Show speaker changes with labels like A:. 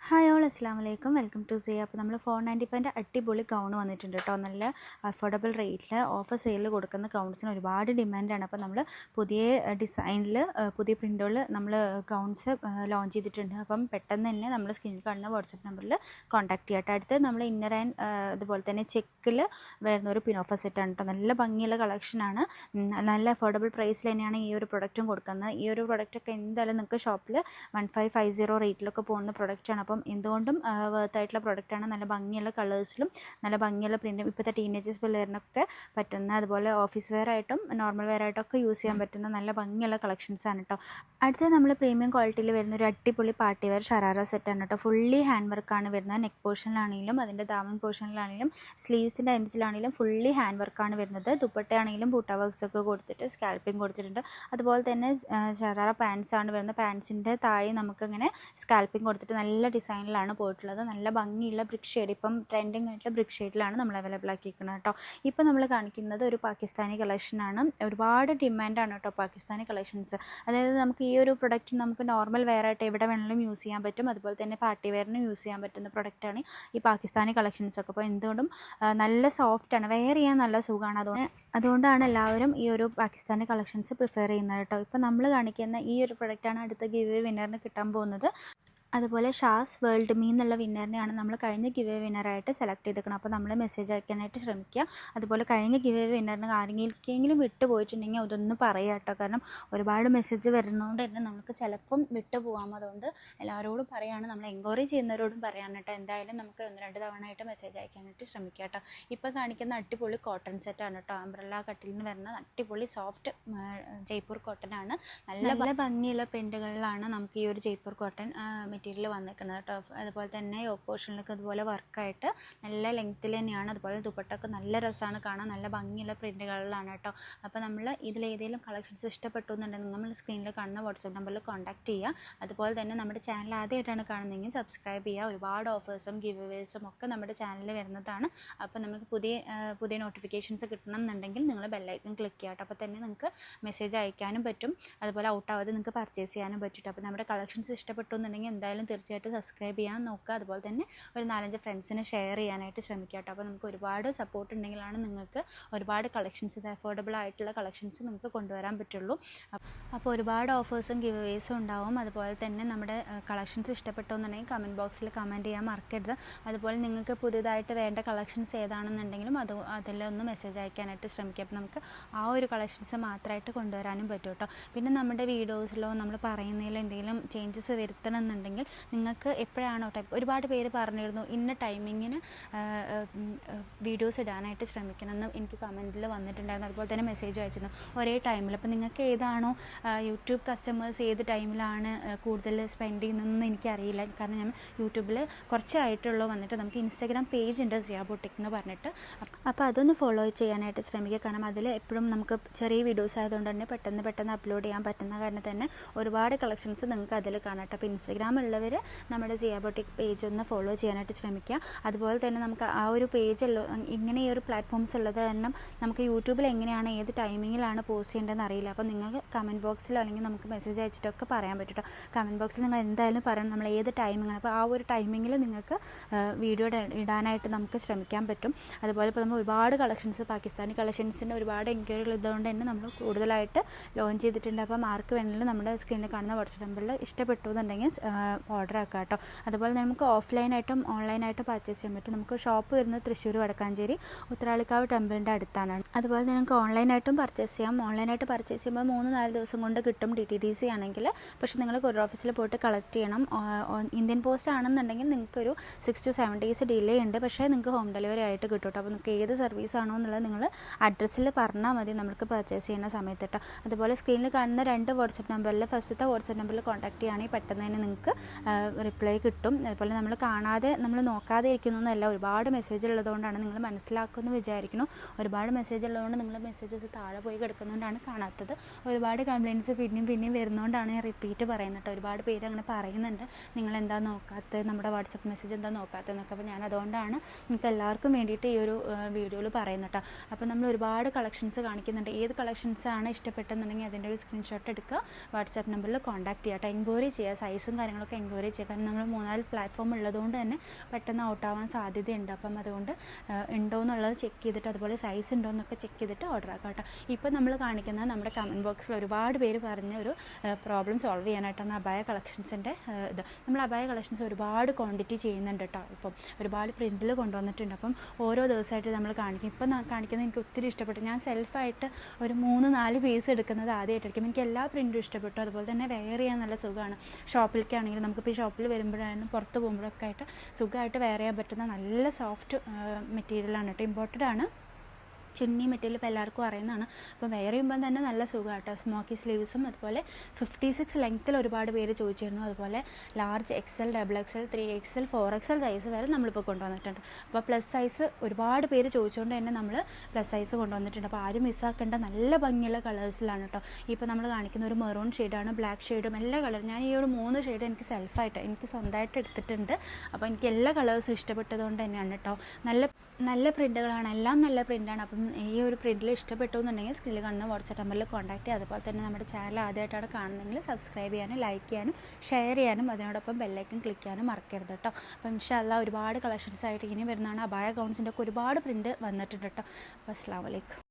A: Hi all അസ്സാം വലൈക്കും welcome to say. അപ്പോൾ നമ്മൾ 495 അടിപൊളി ഗൗൺ വന്നിട്ടുണ്ട് കേട്ടോ. നല്ല അഫോർഡബിൾ റേറ്റിൽ ഓഫർ സെയിലിൽ കൊടുക്കുന്ന ഗൗൺസിന് ഒരുപാട് ഡിമാൻഡാണ്. അപ്പോൾ നമ്മൾ പുതിയ ഡിസൈനിൽ പുതിയ പ്രിൻ്റുകൾ നമ്മൾ ഗൗൺസ് ലോഞ്ച് ചെയ്തിട്ടുണ്ട്. അപ്പം പെട്ടെന്ന് തന്നെ നമ്മൾ സ്ക്രീനിൽ കാണുന്ന വാട്സപ്പ് നമ്പറിൽ കോൺടാക്ട് ചെയ്യട്ടെ. അടുത്ത് നമ്മൾ ഇന്നർ ആൻഡ് അതുപോലെ തന്നെ ചെക്കിൽ വരുന്ന ഒരു പിനോഫർ സെറ്റാണ് കേട്ടോ. നല്ല ഭംഗിയുള്ള കളക്ഷനാണ്. നല്ല അഫോർഡബിൾ പ്രൈസിൽ തന്നെയാണ് ഈ ഒരു പ്രൊഡക്റ്റും കൊടുക്കുന്നത്. ഈ ഒരു പ്രൊഡക്റ്റൊക്കെ എന്തായാലും നിങ്ങൾക്ക് ഷോപ്പിൽ 1550 റേറ്റിലൊക്കെ പോകുന്ന പ്രൊഡക്റ്റാണ്. അപ്പം എന്തുകൊണ്ടും വർത്തായിട്ടുള്ള പ്രൊഡക്റ്റാണ്. നല്ല ഭംഗിയുള്ള കളേഴ്സിലും നല്ല ഭംഗിയുള്ള പ്രിൻറ്റും ഇപ്പോഴത്തെ ടീനേജേഴ്സ് പിള്ളേരിനൊക്കെ പറ്റുന്ന, അതുപോലെ ഓഫീസ് വെയർ ആയിട്ടും നോർമൽ വെയർ ആയിട്ടൊക്കെ യൂസ് ചെയ്യാൻ പറ്റുന്ന നല്ല ഭംഗിയുള്ള കളക്ഷൻസാണ് കേട്ടോ. അടുത്തത് നമ്മൾ പ്രീമിയം ക്വാളിറ്റിയിൽ വരുന്ന ഒരു അടിപൊളി പാർട്ടി വെയർ ഷറാറ സെറ്റാണ് കേട്ടോ. ഫുള്ളി ഹാൻഡ് വർക്കാണ് വരുന്നത്. നെക്ക് പോർഷനിലാണെങ്കിലും അതിൻ്റെ ദാമൻ പോർഷനിലാണെങ്കിലും സ്ലീവ്സിൻ്റെ എൻഡ്സിലാണെങ്കിലും ഫുള്ളി ഹാൻഡ് വർക്കാണ് വരുന്നത്. ദുപ്പട്ടയാണെങ്കിലും ബൂട്ട വർക്ക്സ് ഒക്കെ കൊടുത്തിട്ട് സ്കാൽപ്പിംഗ് കൊടുത്തിട്ടുണ്ട്. അതുപോലെ തന്നെ ഷറാറ പാൻസ് ആണ് വരുന്നത്. പാൻസിൻ്റെ താഴെ നമുക്കങ്ങനെ സ്കാൽപ്പിംഗ് കൊടുത്തിട്ട് നല്ല ഡിസൈനിലാണ് പോയിട്ടുള്ളത്. നല്ല ഭംഗിയുള്ള ബ്രിക്ക് ഷെയ്ഡ്, ഇപ്പം ട്രെൻഡിങ് ആയിട്ടുള്ള ബ്രിക്ക് ഷെയ്ഡിലാണ് നമ്മൾ അവൈലബിൾ ആക്കിയിരിക്കുന്നത് കേട്ടോ. ഇപ്പം നമ്മൾ കാണിക്കുന്നത് ഒരു പാകിസ്ഥാനി കളക്ഷനാണ്. ഒരുപാട് ഡിമാൻഡാണ് കേട്ടോ പാകിസ്ഥാനി കളക്ഷൻസ്. അതായത് നമുക്ക് ഈ ഒരു പ്രൊഡക്റ്റ് നമുക്ക് നോർമൽ വെയർ ആയിട്ട് എവിടെ വേണമെങ്കിലും യൂസ് ചെയ്യാൻ പറ്റും. അതുപോലെ തന്നെ പാർട്ടി വെയറിനും യൂസ് ചെയ്യാൻ പറ്റുന്ന പ്രൊഡക്റ്റാണ് ഈ പാകിസ്ഥാനി കളക്ഷൻസൊക്കെ. അപ്പോൾ എന്തുകൊണ്ടും നല്ല സോഫ്റ്റാണ്, വെയർ ചെയ്യാൻ നല്ല സുഖമാണ്. അതുകൊണ്ടാണ് എല്ലാവരും ഈ ഒരു പാകിസ്ഥാനി കളക്ഷൻസ് പ്രിഫർ ചെയ്യുന്നത് കേട്ടോ. ഇപ്പോൾ നമ്മൾ കാണിക്കുന്ന ഈ ഒരു പ്രൊഡക്റ്റാണ് അടുത്ത ഗിവ് അവേ വിന്നറിന് കിട്ടാൻ പോകുന്നത്. അതുപോലെ ഷാസ് വേൾഡ് മീ എന്നുള്ള വിന്നറിനെയാണ് നമ്മൾ കഴിഞ്ഞ ഗിവ് അവേ വിന്നറായിട്ട് സെലക്ട് ചെയ്തേക്കണം. അപ്പോൾ നമ്മൾ മെസ്സേജ് അയക്കാനായിട്ട് ശ്രമിക്കുക. അതുപോലെ കഴിഞ്ഞ ഗിവ് അവേ വിന്നറിന് ആരെങ്കിലും വിട്ടുപോയിട്ടുണ്ടെങ്കിൽ അതൊന്ന് പറയുക കേട്ടോ. കാരണം ഒരുപാട് മെസ്സേജ് വരുന്നതുകൊണ്ട് തന്നെ നമുക്ക് ചിലപ്പം വിട്ടുപോകാം. അതുകൊണ്ട് എല്ലാവരോടും പറയുകയാണ്, നമ്മൾ എൻക്വയറി ചെയ്യുന്നവരോടും പറയാൻ കേട്ടോ. എന്തായാലും നമുക്ക് 1-2 തവണയായിട്ട് മെസ്സേജ് അയക്കാനായിട്ട് ശ്രമിക്കുക കേട്ടോ. ഇപ്പോൾ കാണിക്കുന്ന അടിപൊളി കോട്ടൺ സെറ്റാണ് കേട്ടോ. അംബ്രല്ല കട്ടിൽ നിന്ന് വരുന്ന അടിപൊളി സോഫ്റ്റ് ജയ്പൂർ കോട്ടനാണ്. നല്ല ഭംഗിയുള്ള പ്രിൻറ്റുകളിലാണ് നമുക്ക് ഈ ഒരു ജയ്പൂർ കോട്ടൺ മെറ്റീരിയൽ വന്നിരിക്കുന്നത് കേട്ടോ. അതുപോലെ തന്നെ യോക്ക് പോർഷനിലൊക്കെ അതുപോലെ വർക്കായിട്ട് നല്ല ലെങ്ത്തിൽ തന്നെയാണ്. അതുപോലെ ദുപ്പട്ടൊക്കെ നല്ല രസമാണ് കാണാൻ, നല്ല ഭംഗിയുള്ള പ്രിൻറ്റുകളിലാണ് കേട്ടോ. അപ്പോൾ നമ്മൾ ഇതിലേതെങ്കിലും കളക്ഷൻസ് ഇഷ്ടപ്പെട്ടു എന്നുണ്ടെങ്കിൽ നമ്മൾ സ്ക്രീനിൽ കാണുന്ന വാട്സപ്പ് നമ്പറിൽ കോൺടാക്ട് ചെയ്യുക. അതുപോലെ തന്നെ നമ്മുടെ ചാനൽ ആദ്യമായിട്ടാണ് കാണുന്നതെങ്കിൽ സബ്സ്ക്രൈബ് ചെയ്യുക. ഒരുപാട് ഓഫേഴ്സും ഗിവ് അവേസും ഒക്കെ നമ്മുടെ ചാനലിൽ വരുന്നതാണ്. അപ്പോൾ നമുക്ക് പുതിയ നോട്ടിഫിക്കേഷൻസ് കിട്ടണം എന്നുണ്ടെങ്കിൽ നിങ്ങൾ ബെല്ലൈക്കൺ ക്ലിക്ക് ചെയ്യാം കേട്ടോ. അപ്പോൾ തന്നെ നിങ്ങൾക്ക് മെസ്സേജ് അയക്കാനും പറ്റും. അതുപോലെ ഔട്ടാവാതെ നിങ്ങൾക്ക് പർച്ചേസ് ചെയ്യാനും പറ്റും. അപ്പോൾ നമ്മുടെ കളക്ഷൻസ് ഇഷ്ടപ്പെട്ടു എന്നുണ്ടെങ്കിൽ എന്തായാലും തീർച്ചയായിട്ടും സബ്സ്ക്രൈബ് ചെയ്യാൻ നോക്കുക. അതുപോലെ തന്നെ ഒരു 4-5 ഫ്രണ്ട്സിന് ഷെയർ ചെയ്യാനായിട്ട് ശ്രമിക്കുക കേട്ടോ. അപ്പോൾ നമുക്ക് ഒരുപാട് സപ്പോർട്ട് ഉണ്ടെങ്കിലാണ് നിങ്ങൾക്ക് ഒരുപാട് കളക്ഷൻസ്, അഫോർഡബിൾ ആയിട്ടുള്ള കളക്ഷൻസ് നിങ്ങൾക്ക് കൊണ്ടുവരാൻ പറ്റുള്ളൂ. അപ്പോൾ ഒരുപാട് ഓഫേഴ്സും ഗിവ് അവേസും ഉണ്ടാവും. അതുപോലെ തന്നെ നമ്മുടെ കളക്ഷൻസ് ഇഷ്ടപ്പെട്ടെന്നുണ്ടെങ്കിൽ കമൻറ്റ് ബോക്സിൽ കമൻറ്റ് ചെയ്യാൻ മറക്കരുത്. അതുപോലെ നിങ്ങൾക്ക് പുതിയതായിട്ട് വേണ്ട കളക്ഷൻസ് ഏതാണെന്നുണ്ടെങ്കിലും അതിലൊന്ന് മെസ്സേജ് അയക്കാനായിട്ട് ശ്രമിക്കുക. അപ്പോൾ നമുക്ക് ആ ഒരു കളക്ഷൻസ് മാത്രമായിട്ട് കൊണ്ടുവരാനും പറ്റും കേട്ടോ. പിന്നെ നമ്മുടെ വീഡിയോസിലോ നമ്മൾ പറയുന്നതിലോ എന്തെങ്കിലും ചേഞ്ചസ് വരുത്തണം എന്നുണ്ടെങ്കിൽ നിങ്ങൾക്ക് എപ്പോഴാണോ ഒരുപാട് പേര് പറഞ്ഞിരുന്നു ഇന്ന ടൈമിങ്ങിന് വീഡിയോസ് ഇടാനായിട്ട് ശ്രമിക്കണമെന്ന് എനിക്ക് കമൻറ്റിൽ വന്നിട്ടുണ്ടായിരുന്നു. അതുപോലെ തന്നെ മെസ്സേജ് അയച്ചിരുന്നു ഒരേ ടൈമിൽ. അപ്പോൾ നിങ്ങൾക്ക് ഏതാണോ യൂട്യൂബ് കസ്റ്റമേഴ്സ് ഏത് ടൈമിലാണ് കൂടുതൽ സ്പെൻഡ് ചെയ്യുന്നതെന്ന് എനിക്കറിയില്ല. കാരണം ഞാൻ യൂട്യൂബിൽ കുറച്ചായിട്ടുള്ളൂ വന്നിട്ട്. നമുക്ക് ഇൻസ്റ്റാഗ്രാം പേജ് ഉണ്ട് സിയ ബൊട്ടിക് എന്ന് പറഞ്ഞിട്ട്. അപ്പോൾ അതൊന്ന് ഫോളോ ചെയ്യാനായിട്ട് ശ്രമിക്കുക. കാരണം അതിൽ എപ്പോഴും നമുക്ക് ചെറിയ വീഡിയോസ് ആയതുകൊണ്ട് തന്നെ പെട്ടെന്ന് അപ്ലോഡ് ചെയ്യാൻ പറ്റുന്ന കാരണം തന്നെ ഒരുപാട് കളക്ഷൻസ് നിങ്ങൾക്ക് അതിൽ കാണാം. അപ്പോൾ ഇൻസ്റ്റാഗ്രാമുള്ളവർ നമ്മുടെ സിയ ബൊട്ടിക് പേജ് ഒന്ന് ഫോളോ ചെയ്യാനായിട്ട് ശ്രമിക്കുക. അതുപോലെ തന്നെ നമുക്ക് ആ ഒരു പേജുള്ള ഇങ്ങനെ ഈ ഒരു പ്ലാറ്റ്ഫോംസ് ഉള്ളത് കാരണം നമുക്ക് യൂട്യൂബിൽ എങ്ങനെയാണ് ഏത് ടൈമിങ്ങിലാണ് പോസ്റ്റ് ചെയ്യേണ്ടതെന്ന് അറിയില്ല. അപ്പോൾ നിങ്ങൾക്ക് കമൻറ്റ് ബോക്സിലോ അല്ലെങ്കിൽ നമുക്ക് മെസ്സേജ് അയച്ചിട്ടൊക്കെ പറയാൻ പറ്റും കേട്ടോ. കമൻറ്റ് ബോക്സിൽ നിങ്ങൾ എന്തായാലും പറയണം നമ്മൾ ഏത് ടൈമിങ്ങാണ്. അപ്പോൾ ആ ഒരു ടൈമിങ്ങിൽ നിങ്ങൾക്ക് വീഡിയോ ഇടാനായിട്ട് നമുക്ക് ശ്രമിക്കാൻ പറ്റും. അതുപോലെ ഇപ്പോൾ നമ്മൾ ഒരുപാട് കളക്ഷൻസ് പാകിസ്ഥാനി കളക്ഷൻസിൻ്റെ ഒരുപാട് എൻക്വയറികൾ ഇതുകൊണ്ട് തന്നെ നമ്മൾ കൂടുതലായിട്ട് ലോഞ്ച് ചെയ്തിട്ടുണ്ട്. അപ്പോൾ ആർക്ക് വേണമെങ്കിലും നമ്മുടെ സ്ക്രീനിൽ കാണുന്ന വാട്സപ്പ് നമ്പറിൽ ഇഷ്ടപ്പെട്ടു എന്നുണ്ടെങ്കിൽ ഓർഡർ ആക്കാം കേട്ടോ. അതുപോലെ നമുക്ക് ഓഫ്ലൈനായിട്ടും ഓൺലൈനായിട്ടും പർച്ചേസ് ചെയ്യാൻ പറ്റും. നമുക്ക് ഷോപ്പ് വരുന്നത് തൃശ്ശൂർ വടക്കാഞ്ചേരി ഉത്രാളിക്കാവ് ടെമ്പിളിൻ്റെ അടുത്താണ്. അതുപോലെ തന്നെ നമുക്ക് ഓൺലൈനായിട്ടും പർച്ചേസ് ചെയ്യാം. ഓൺലൈനായിട്ട് പർച്ചേസ് ചെയ്യുമ്പോൾ 3-4 ദിവസം കൊണ്ട് കിട്ടും DTDC ആണെങ്കിൽ. പക്ഷേ നിങ്ങൾ കൊറിയർ ഓഫീസിൽ പോയിട്ട് കളക്ട് ചെയ്യണം. ഇന്ത്യൻ പോസ്റ്റ് ആണെന്നുണ്ടെങ്കിൽ നിങ്ങൾക്കൊരു 6 to 7 days ഡിലേ ഉണ്ട്. പക്ഷേ നിങ്ങൾക്ക് ഹോം ഡെലിവറി ആയിട്ട് കിട്ടും കേട്ടോ. അപ്പോൾ നിങ്ങൾക്ക് ഏത് സർവീസ് ആണോ എന്നുള്ളത് നിങ്ങൾ അഡ്രസ്സിൽ പറഞ്ഞാൽ മതി നമുക്ക് പർച്ചേസ് ചെയ്യുന്ന സമയത്ത് കേട്ടോ. അതുപോലെ സ്ക്രീനിൽ കാണുന്ന 2 വാട്സപ്പ് നമ്പറിൽ ഫസ്റ്റത്തെ വാട്സപ്പ് നമ്പറിൽ കോൺടാക്ട് ചെയ്യുകയാണെങ്കിൽ പെട്ടെന്ന് തന്നെ നിങ്ങൾക്ക് റിപ്ലൈ കിട്ടും. അതുപോലെ നമ്മൾ നോക്കാതെ ഇരിക്കുന്നൊന്നുമല്ല. ഒരുപാട് മെസ്സേജ് ഉള്ളതുകൊണ്ടാണ്, നിങ്ങൾ മനസ്സിലാക്കുമെന്ന് വിചാരിക്കുന്നു. ഒരുപാട് മെസ്സേജ് ഉള്ളതുകൊണ്ട് നിങ്ങൾ മെസ്സേജസ് താഴെ പോയി കിടക്കുന്നതുകൊണ്ടാണ് കാണാത്തത്. ഒരുപാട് കംപ്ലയിൻറ്റ്സ് പിന്നെയും വരുന്നതുകൊണ്ടാണ് ഞാൻ റിപ്പീറ്റ് പറയുന്നത് കേട്ടോ. ഒരുപാട് പേര് അങ്ങനെ പറയുന്നുണ്ട്, നിങ്ങളെന്താ നോക്കാത്തത്, നമ്മുടെ വാട്സപ്പ് മെസ്സേജ് എന്താ നോക്കാത്തതെന്നൊക്കെ. അപ്പോൾ ഞാൻ അതുകൊണ്ടാണ് നിങ്ങൾക്ക് എല്ലാവർക്കും വേണ്ടിയിട്ട് ഈ ഒരു വീഡിയോയിൽ പറയുന്നത് കേട്ടോ. അപ്പോൾ നമ്മൾ ഒരുപാട് കളക്ഷൻസ് കാണിക്കുന്നുണ്ട്. ഏത് കളക്ഷൻസാണ് ഇഷ്ടപ്പെട്ടെന്നുണ്ടെങ്കിൽ അതിൻ്റെ ഒരു സ്ക്രീൻഷോട്ട് എടുക്കുക, വാട്സാപ്പ് നമ്പറിൽ കോൺടാക്ട് ചെയ്യുക കേട്ടോ. എൻക്വയറി ചെയ്യുക, സൈസും കാര്യങ്ങളൊക്കെ നമ്പറിലേക്ക് എൻക്വയറി ചെയ്യുക. കാരണം നമ്മൾ 3-4 പ്ലാറ്റ്ഫോം ഉള്ളതുകൊണ്ട് തന്നെ പെട്ടെന്ന് ഔട്ടാവാൻ സാധ്യതയുണ്ട്. അപ്പം അതുകൊണ്ട് ഉണ്ടോ എന്നുള്ളത് ചെക്ക് ചെയ്തിട്ട് അതുപോലെ സൈസ് ഉണ്ടോ എന്നൊക്കെ ചെക്ക് ചെയ്തിട്ട് ഓർഡർ ആക്കാം കേട്ടോ. ഇപ്പോൾ നമ്മൾ കാണിക്കുന്നത് നമ്മുടെ കമൻറ്റ് ബോക്സിൽ ഒരുപാട് പേര് പറഞ്ഞ ഒരു പ്രോബ്ലം സോൾവ് ചെയ്യാനായിട്ടാണ് അബായ കളക്ഷൻസിൻ്റെ ഇത്. നമ്മൾ അബായ കളക്ഷൻസ് ഒരുപാട് ക്വാണ്ടിറ്റി ചെയ്യുന്നുണ്ട് കേട്ടോ. ഇപ്പം ഒരുപാട് പ്രിൻറ്റിൽ കൊണ്ടുവന്നിട്ടുണ്ട്. അപ്പം ഓരോ ദിവസമായിട്ട് നമ്മൾ കാണിക്കും. ഇപ്പം കാണിക്കുന്നത് എനിക്ക് ഒത്തിരി ഇഷ്ടപ്പെട്ടു. ഞാൻ സെൽഫായിട്ട് ഒരു 3-4 പീസ് എടുക്കുന്നത് ആദ്യമായിട്ടായിരിക്കും. എനിക്ക് എല്ലാ പ്രിൻറ്റും ഇഷ്ടപ്പെട്ടു. അതുപോലെ തന്നെ വെയർ ചെയ്യാൻ നല്ല സുഖമാണ്. ഷോപ്പിലേക്കാണെങ്കിലും നമുക്കിപ്പോൾ ഷോപ്പിൽ വരുമ്പോഴാണ് പുറത്ത് പോകുമ്പോഴൊക്കെ ആയിട്ട് സുഖമായിട്ട് വെയർ ചെയ്യാൻ പറ്റുന്ന നല്ല സോഫ്റ്റ് മെറ്റീരിയലാണ് കേട്ടോ. ഇമ്പോർട്ടഡ് ആണ്. ചുന്നി മെറ്റീരിയൽ ഇപ്പോൾ എല്ലാവർക്കും അറിയുന്നതാണ്. അപ്പോൾ വെയർ ചെയ്യുമ്പോൾ തന്നെ നല്ല സുഖമാണ് കേട്ടോ. സ്മോക്കി സ്ലീവ്സും അതുപോലെ 56 ലെങ്ത്തിൽ ഒരുപാട് പേര് ചോദിച്ചിരുന്നു. അതുപോലെ large XL, XXL, 3XL, 4XL size വരെ നമ്മളിപ്പോൾ കൊണ്ടുവന്നിട്ടുണ്ട്. അപ്പോൾ പ്ലസ് സൈസ് ഒരുപാട് പേര് ചോദിച്ചുകൊണ്ട് തന്നെ നമ്മൾ പ്ലസ് സൈസ് കൊണ്ടുവന്നിട്ടുണ്ട്. അപ്പോൾ ആരും മിസ്സാക്കേണ്ട നല്ല ഭംഗിയുള്ള കളേഴ്സിലാണ് കേട്ടോ. ഇപ്പോൾ നമ്മൾ കാണിക്കുന്ന ഒരു മെറൂൺ ഷെയ്ഡാണ്, ബ്ലാക്ക് ഷെയ്ഡും എല്ലാ കളറും. ഞാൻ ഈ ഒരു 3 ഷെയ്ഡ് എനിക്ക് സെൽഫായിട്ട് എനിക്ക് സ്വന്തമായിട്ട് എടുത്തിട്ടുണ്ട്. അപ്പോൾ എനിക്ക് എല്ലാ കളേഴ്സും ഇഷ്ടപ്പെട്ടതുകൊണ്ട് തന്നെയാണ് കേട്ടോ. നല്ല പ്രിൻറ്റുകളാണ്, എല്ലാം നല്ല പ്രിൻ്റാണ്. അപ്പം ഈ ഒരു പ്രിൻറ്റിൽ ഇഷ്ടപ്പെട്ടു എന്നുണ്ടെങ്കിൽ സ്ക്രീനിൽ കാണുന്ന വാട്സാപ്പ് നമ്പറിൽ കോൺടാക്ട് ചെയ്യുക. അതുപോലെ തന്നെ നമ്മുടെ ചാനൽ ആദ്യമായിട്ടാണ് കാണുന്നതെങ്കിൽ സബ്സ്ക്രൈബ് ചെയ്യാനും ലൈക്ക് ചെയ്യാനും ഷെയർ ചെയ്യാനും അതിനോടൊപ്പം ബെല്ലൈക്കൻ ക്ലിക്ക് ചെയ്യാനും മറക്കരുത് കേട്ടോ. അപ്പം ഇൻഷാ അല്ലാഹ് ഒരുപാട് കളക്ഷൻസ് ആയിട്ട് ഇനി വരുന്നതാണ്. അബായ ഗൗൺസിൻ്റെ ഒക്കെ ഒരുപാട് പ്രിൻറ്റ് വന്നിട്ടുണ്ട് കേട്ടോ. അപ്പോൾ അസ്സലാമു അലൈക്കും.